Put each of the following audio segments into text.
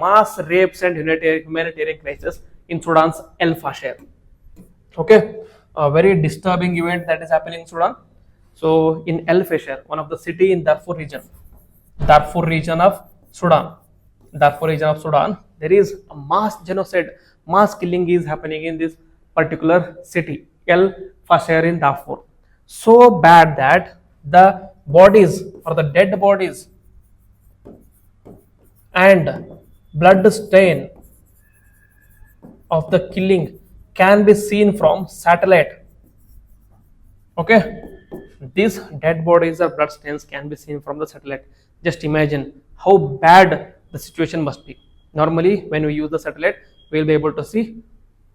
mass rapes and humanitarian crisis in Sudan's El-FASHER. Okay, a very disturbing event that is happening in Sudan. So in El-FASHER, one of the city in Darfur region of Sudan, there is a mass genocide, mass killing is happening in this particular city, El-FASHER in Darfur. So bad that the bodies or the dead bodies and blood stain of the killing can be seen from satellite. Okay, these dead bodies or blood stains can be seen from the satellite. Just imagine how bad the situation must be. Normally, when we use the satellite, we will be able to see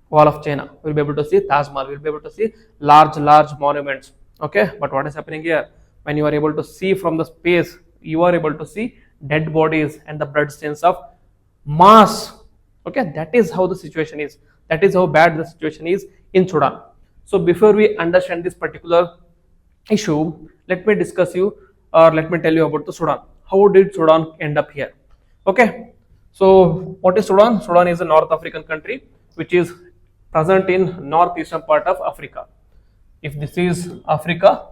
Wall of China, we will be able to see Taj Mahal, we will be able to see large monuments. Okay, but what is happening here? When you are able to see from the space, you are able to see dead bodies and the blood stains of mass. Okay, that is how the situation is. That is how bad the situation is in Sudan. So before we understand this particular issue, let me discuss you or let me tell you about the Sudan. How did Sudan end up here? Okay, so what is Sudan? Sudan is a North African country which is present in northeastern part of Africa. If this is Africa,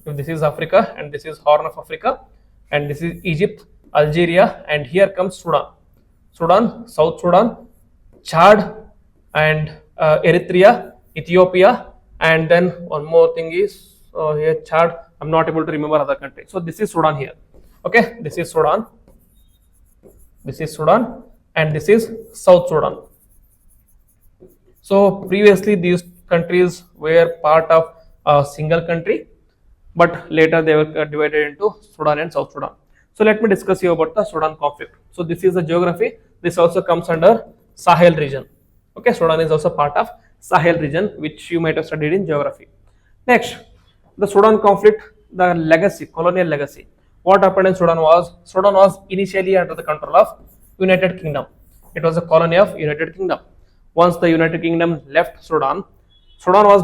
and this is Horn of Africa, and this is Egypt, Algeria, and here comes Sudan, South Sudan, Chad, and Eritrea, Ethiopia, and then one more thing is here Chad. I'm not able to remember other countries. So this is Sudan here. Okay, this is Sudan, and this is South Sudan. So previously these countries were part of a single country, but later they were divided into Sudan and South Sudan. So let me discuss you about the Sudan conflict. So this is the geography. This also comes under Sahel region. Okay, Sudan is also part of Sahel region, which you might have studied in geography. Next, the Sudan conflict, the legacy, colonial legacy. What happened in Sudan was initially under the control of United Kingdom. It was a colony of United Kingdom. Once the United Kingdom left Sudan was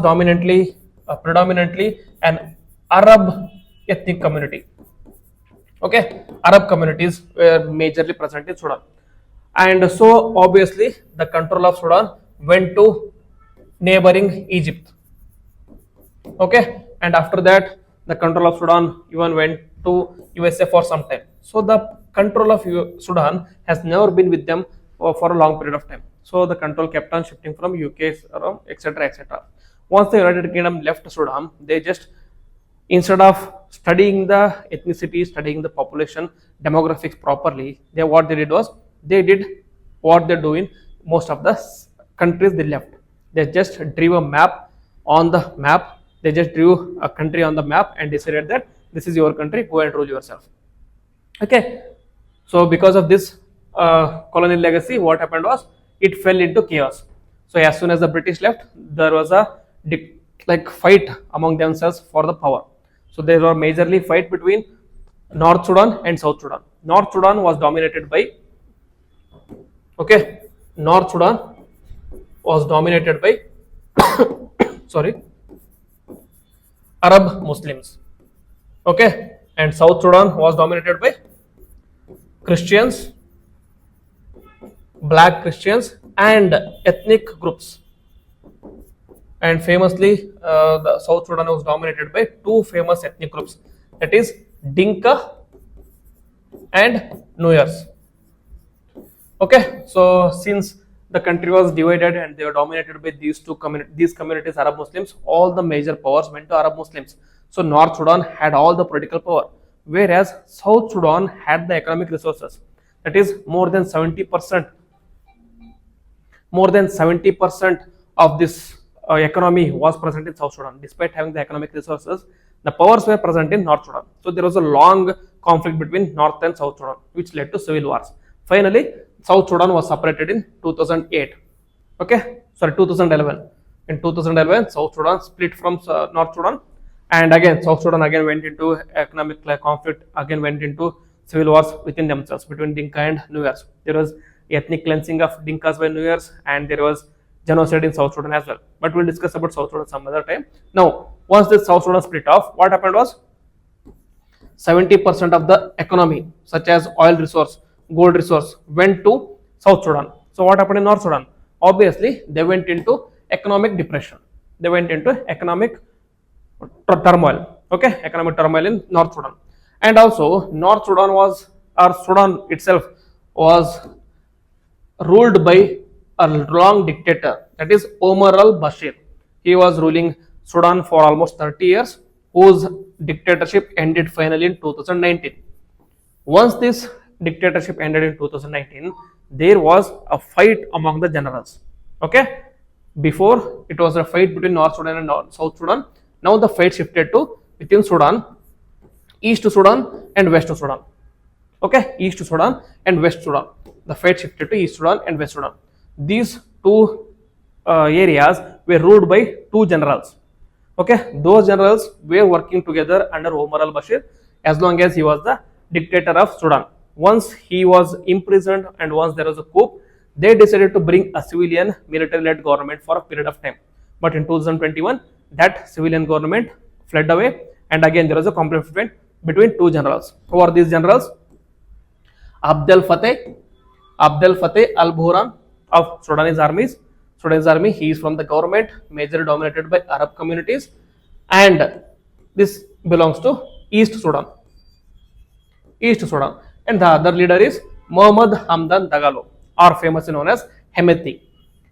predominantly an Arab ethnic community. Okay, Arab communities were majorly present in Sudan, and so obviously the control of Sudan went to neighboring Egypt. Okay, and after that the control of Sudan even went to USA for some time. So the control of Sudan has never been with them for a long period of time. So the control kept on shifting from UK, etc., etc. Once the United Kingdom left Sudan, they just, instead of studying the ethnicity, studying the population demographics properly, what they did was they did what they do in most of the countries they left. They just drew a map on the map. They just drew a country on the map and decided that this is your country, go and rule yourself. Okay, so because of this colonial legacy, what happened was it fell into chaos. So as soon as the British left, there was a fight among themselves for the power. So there were majorly fight between North Sudan and South Sudan. North Sudan was dominated by Arab Muslims. Okay, and South Sudan was dominated by Christians, black Christians, and ethnic groups. And famously, the South Sudan was dominated by two famous ethnic groups, that is Dinka and Nuyers. Okay, so since the country was divided and they were dominated by these communities, Arab Muslims, all the major powers went to Arab Muslims. So North Sudan had all the political power, whereas South Sudan had the economic resources. That is more than 70% of this economy was present in South Sudan. Despite having the economic resources, the powers were present in North Sudan. So there was a long conflict between North and South Sudan, which led to civil wars. Finally, South Sudan was separated in 2008. 2011. In 2011, South Sudan split from North Sudan, and again South Sudan again went into economic conflict, again went into civil wars within themselves between Dinka and Nuyers. There was ethnic cleansing of Dinkas by Nuyers, and there was genocide in South Sudan as well. But we'll discuss about South Sudan some other time. Now, once the South Sudan split off, what happened was 70% of the economy, such as oil resource, gold resource, went to South Sudan. So what happened in North Sudan? Obviously, they went into economic depression. They went into economic turmoil. Okay, economic turmoil in North Sudan. And also, North Sudan was, or Sudan itself was ruled by a long dictator, that is Omar al-Bashir. He was ruling Sudan for almost 30 years, whose dictatorship ended finally in 2019. Once this dictatorship ended in 2019, there was a fight among the generals. Okay, before it was a fight between North Sudan and South Sudan. Now the fight shifted to within Sudan, East Sudan and West Sudan. Okay, East Sudan and West Sudan. The fight shifted to East Sudan and West Sudan. These two areas were ruled by two generals. Okay, those generals were working together under Omar al-Bashir as long as he was the dictator of Sudan. Once he was imprisoned and once there was a coup, they decided to bring a civilian military-led government for a period of time. But in 2021, that civilian government fled away, and again there was a conflict between two generals. Who are these generals? Abdel Fattah al-Burhan of Sudanese armies. Sudanese army, he is from the government, majorly dominated by Arab communities, and this belongs to East Sudan. East Sudan. And the other leader is Mohammad Hamdan Dagalo, or famously known as Hemeti.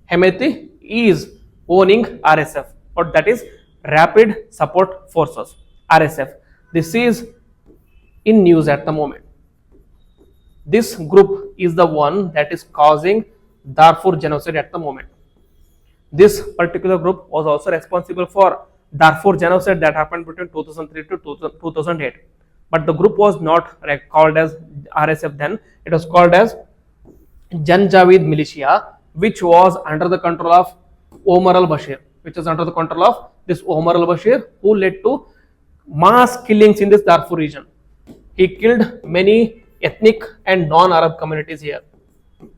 Hemeti is owning RSF, or that is Rapid Support Forces, RSF. This is in news at the moment. This group is the one that is causing Darfur genocide at the moment. This particular group was also responsible for Darfur genocide that happened between 2003 to 2008. But the group was not called as RSF then, it was called as Janjaweed Militia, which was under the control of Omar al-Bashir, which was under the control of this Omar al-Bashir, who led to mass killings in this Darfur region. He killed many ethnic and non-Arab communities here.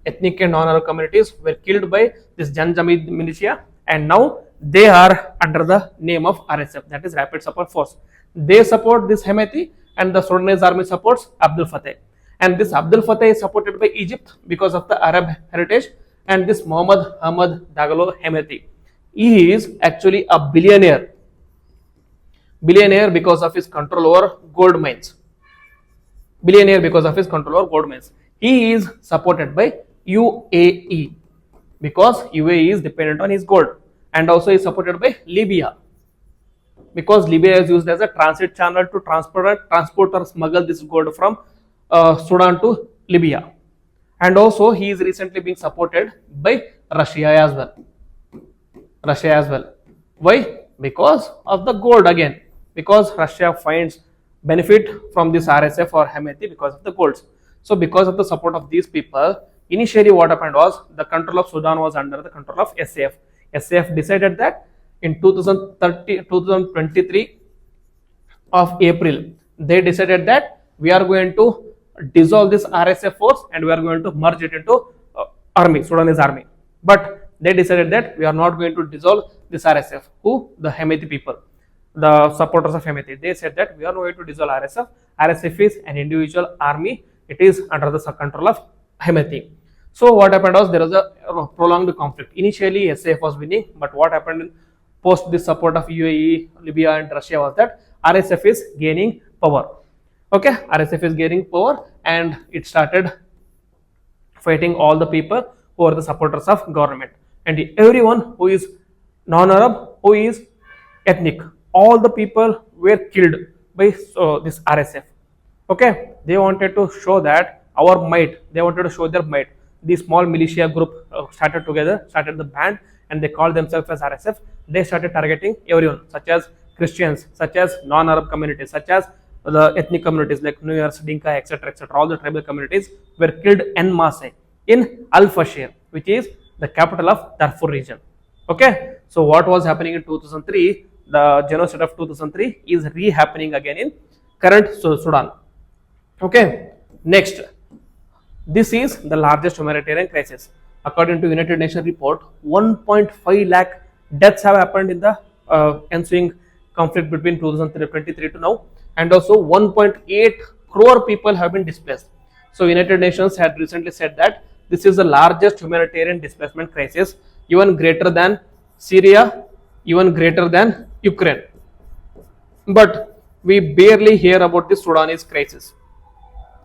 Ethnic and non-Arab communities were killed by this Janjaweed militia, and now they are under the name of RSF, that is Rapid Support Force. They support this Hemeti, and the Sudanese army supports Abdel Fattah. And this Abdel Fattah is supported by Egypt because of the Arab heritage, and this Mohammad Hamad Dagalo Hemeti, he is actually a billionaire because of his control over gold mines. Billionaire because of his control over gold mines. He is supported by UAE because UAE is dependent on his gold, and also is supported by Libya because Libya is used as a transit channel to transport or smuggle this gold from Sudan to Libya. And also he is recently being supported by Russia as well. Why? Because of the gold again, because Russia finds benefit from this RSF or Hemeti because of the golds. So because of the support of these people, initially what happened was the control of Sudan was under the control of SAF. SAF decided that in 2023 of April, they decided that we are going to dissolve this RSF force and we are going to merge it into army, Sudanese army. But they decided that we are not going to dissolve this RSF. Who? The Hemeti people, the supporters of Hemeti. They said that we are not going to dissolve RSF. RSF is an individual army. It is under the control of Hemeti. So what happened was there was a prolonged conflict. Initially SAF was winning, but what happened post the support of UAE, Libya and Russia was that RSF is gaining power. Okay, RSF is gaining power and it started fighting all the people who are the supporters of government, and everyone who is non-Arab, who is ethnic, all the people were killed by this RSF. Okay, they wanted to show that our might, they wanted to show their might. The small militia group started the band, and they called themselves as RSF. They started targeting everyone, such as Christians, such as non-Arab communities, such as the ethnic communities like Nuyars, Dinka, etc., etc. All the tribal communities were killed en masse in EL-FASHER, which is the capital of Darfur region. Okay, so what was happening in 2003, the genocide of 2003 is re-happening again in current Sudan. Okay, next, this is the largest humanitarian crisis. According to United Nations report, 1.5 lakh deaths have happened in the ensuing conflict between 2023 to now, and also 1.8 crore people have been displaced. So United Nations had recently said that this is the largest humanitarian displacement crisis, even greater than Syria, even greater than Ukraine. But we barely hear about the Sudanese crisis.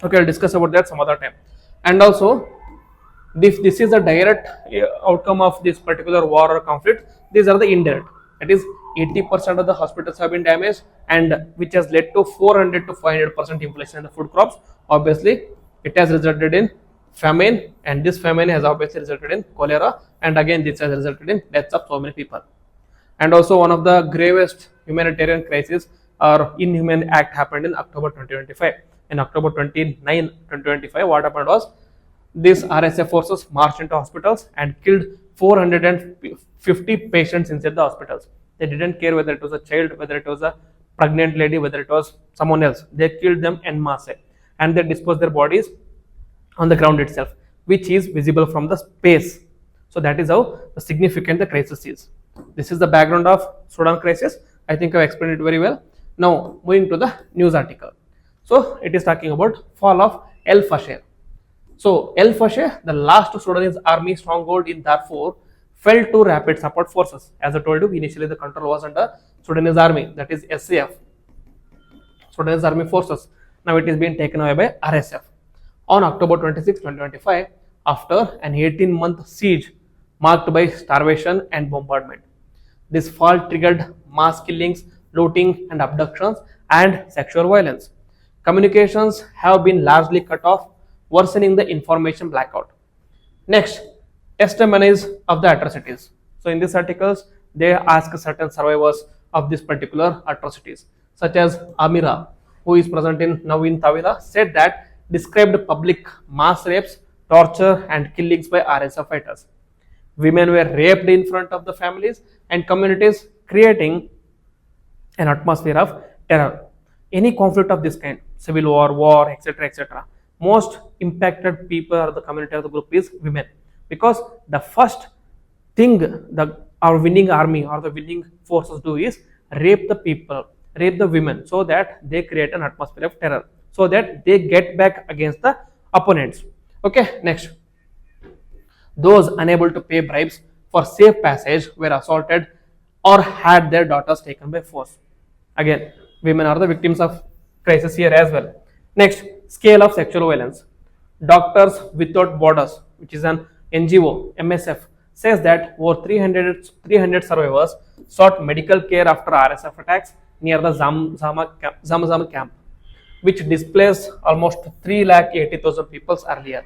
Okay, I'll discuss about that some other time. And also, this is a direct outcome of this particular war or conflict. These are the indirect. That is, 80% of the hospitals have been damaged, and which has led to 400 to 500% inflation in the food crops. Obviously, it has resulted in famine, and this famine has obviously resulted in cholera, and again, this has resulted in deaths of so many people. And also, one of the gravest humanitarian crises or inhuman act happened in October 2025. In October 29, 2025, what happened was these RSF forces marched into hospitals and killed 450 patients inside the hospitals. They didn't care whether it was a child, whether it was a pregnant lady, whether it was someone else. They killed them en masse, and they disposed their bodies on the ground itself, which is visible from the space. So that is how significant the crisis is. This is the background of Sudan crisis. I think I've explained it very well. Now moving to the news article. So it is talking about fall of EL-FASHER. So EL-FASHER, the last Sudanese army stronghold in Darfur, fell to rapid support forces. As I told you, initially the control was under Sudanese army, that is SAF, Sudanese army forces. Now it is being taken away by RSF. On October 26, 2025, after an 18-month siege marked by starvation and bombardment. This fall triggered mass killings, looting and abductions, and sexual violence. Communications have been largely cut off, worsening the information blackout. Next, testimonies of the atrocities. So in these articles, they ask certain survivors of these particular atrocities, such as Amira, who is present now in Tawila, said that described public mass rapes, torture and killings by RSF fighters. Women were raped in front of the families and communities, creating an atmosphere of terror. Any conflict of this kind, civil war, etc., etc., most impacted people or the community of the group is women, because the first thing our winning army or the winning forces do is rape the people, rape the women, so that they create an atmosphere of terror, so that they get back against the opponents. Okay, next. Those unable to pay bribes for safe passage were assaulted or had their daughters taken by force. Again, women are the victims of crisis here as well. Next, scale of sexual violence. Doctors Without Borders, which is an NGO, MSF, says that over 300 survivors sought medical care after RSF attacks near the Zamzam camp, which displaced almost 380,000 people earlier.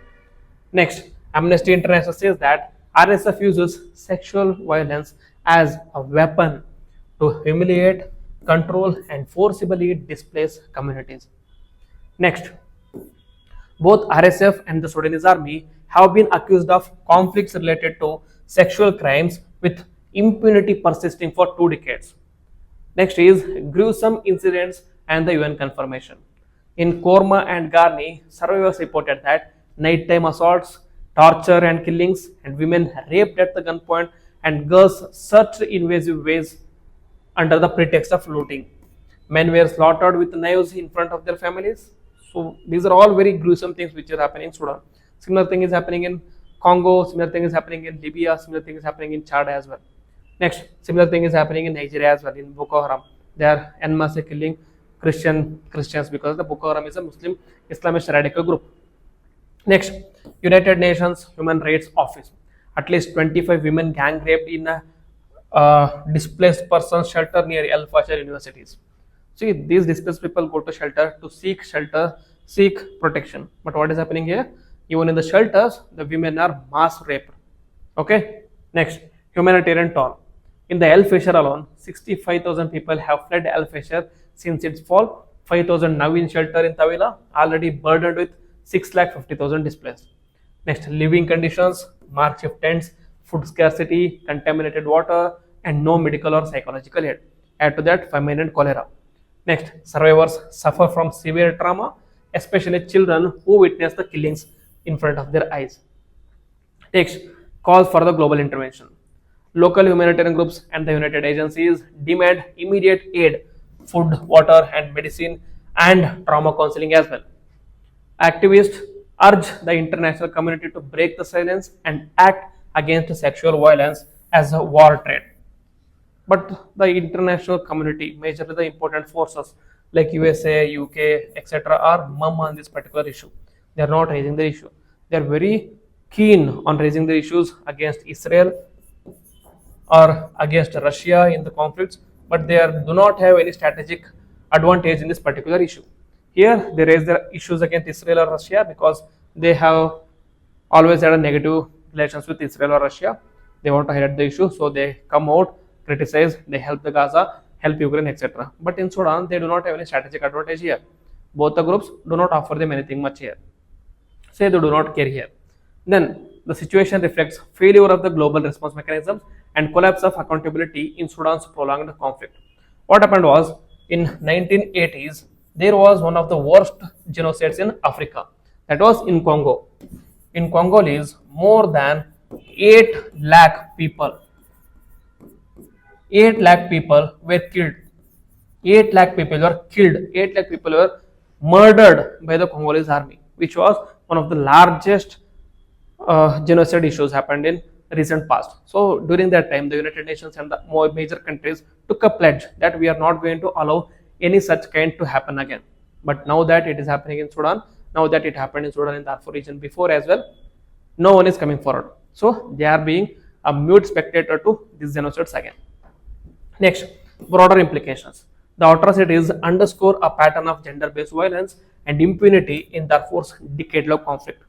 Next, Amnesty International says that RSF uses sexual violence as a weapon to humiliate, control, and forcibly displace communities. Next, both RSF and the Sudanese army have been accused of conflicts related to sexual crimes, with impunity persisting for 2 decades. Next is gruesome incidents and the UN confirmation. In Korma and Garni, survivors reported that nighttime assaults, torture and killings, and women raped at the gunpoint, and girls searched in invasive ways under the pretext of looting. Men were slaughtered with knives in front of their families. So these are all very gruesome things which are happening in Sudan. Similar thing is happening in Congo, similar thing is happening in Libya, similar thing is happening in Chad as well. Next, similar thing is happening in Nigeria as well, in Boko Haram. They are en masse killing Christians, because the Boko Haram is a Muslim Islamist radical group. Next, United Nations Human Rights Office. At least 25 women gang raped in a displaced persons shelter near EL-FASHER universities. See, these displaced people go to shelter to seek shelter, seek protection. But what is happening here? Even in the shelters, the women are mass raped. Okay. Next, humanitarian toll. In the EL-FASHER alone, 65,000 people have fled EL-FASHER since its fall. 5,000 now in shelter in Tawila, already burdened with 650,000 displaced. Next, living conditions, makeshift tents, food scarcity, contaminated water, and no medical or psychological aid. Add to that famine and cholera. Next, survivors suffer from severe trauma, especially children who witness the killings in front of their eyes. Next, calls for the global intervention. Local humanitarian groups and the United agencies demand immediate aid, food, water, and medicine and trauma counseling as well. Activists urge the international community to break the silence and act against sexual violence as a war trade. But the international community, majorly the important forces like USA, UK, etc., are mum on this particular issue. They are not raising the issue. They are very keen on raising the issues against Israel or against Russia in the conflicts, but they do not have any strategic advantage in this particular issue. Here, they raise their issues against Israel or Russia because they have always had a negative relations with Israel or Russia. They want to highlight the issue, so they come out, criticize, they help the Gaza, help Ukraine, etc. But in Sudan, they do not have any strategic advantage here. Both the groups do not offer them anything much here. Say they do not care here. Then the situation reflects failure of the global response mechanisms and collapse of accountability in Sudan's prolonged conflict. What happened was in 1980s there was one of the worst genocides in Africa. That was in Congo. In Congolese, more than 8 lakh people 8 lakh people were killed. 8 lakh people were killed. 8 lakh people were murdered by the Congolese army, which was one of the largest genocide issues happened in recent past. So during that time, the United Nations and the more major countries took a pledge that we are not going to allow any such kind to happen again. But now that it is happening in Sudan, now that it happened in Sudan in Darfur region before as well, no one is coming forward. So they are being a mute spectator to these genocides again. Next, broader implications. The atrocities underscore a pattern of gender-based violence and impunity in Darfur's decade-long conflict.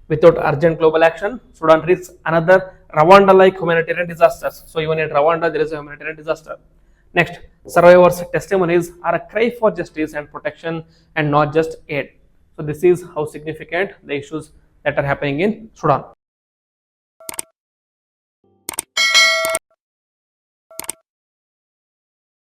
Without urgent global action, Sudan risks another Rwanda-like humanitarian disasters. So even in Rwanda, there is a humanitarian disaster. Next, survivors' testimonies are a cry for justice and protection and not just aid. So this is how significant the issues that are happening in Sudan.